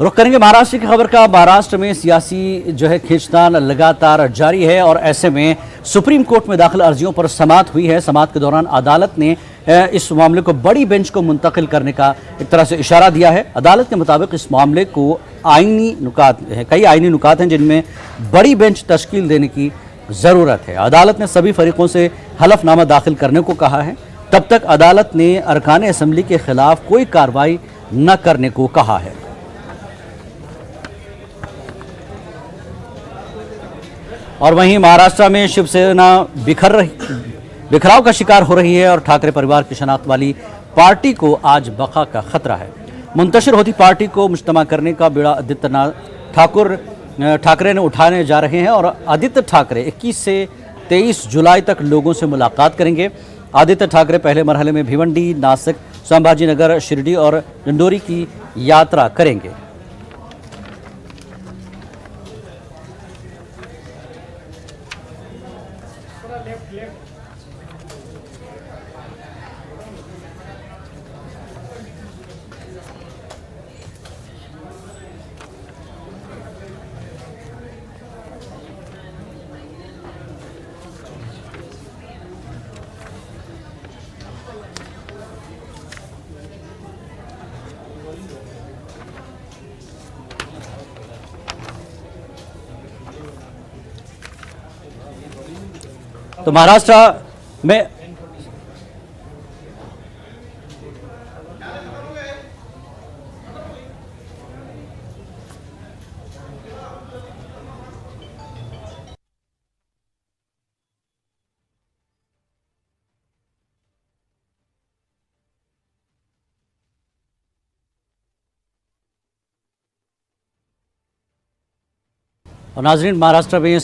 रुख करेंगे महाराष्ट्र की खबर का। महाराष्ट्र में सियासी खींचतान लगातार जारी है और ऐसे में सुप्रीम कोर्ट में दाखिल अर्जियों पर समाअत हुई है। समाअत के दौरान अदालत ने इस मामले को बड़ी बेंच को मुंतकिल करने का एक तरह से इशारा दिया है। अदालत के मुताबिक इस मामले को आईनी नुकात है, कई आईनी नुकात हैं जिनमें बड़ी बेंच तश्कील देने की ज़रूरत है। अदालत ने सभी फरीकों से हलफनामा दाखिल करने को कहा है। तब तक अदालत ने अरकान असम्बली के खिलाफ कोई कार्रवाई न करने को कहा है। और वहीं महाराष्ट्र में शिवसेना बिखराव का शिकार हो रही है और ठाकरे परिवार की शनाख्त वाली पार्टी को आज बका का खतरा है। मुंतशिर होती पार्टी को मुज्तमा करने का बीड़ा आदित्य ठाकरे ने उठाने जा रहे हैं और आदित्य ठाकरे 21 से 23 जुलाई तक लोगों से मुलाकात करेंगे। आदित्य ठाकरे पहले मरहले में भिवंडी, नासिक, संभाजीनगर, शिरडी और डिंडोरी की यात्रा करेंगे। तो महाराष्ट्र में और नाजरीन, महाराष्ट्र में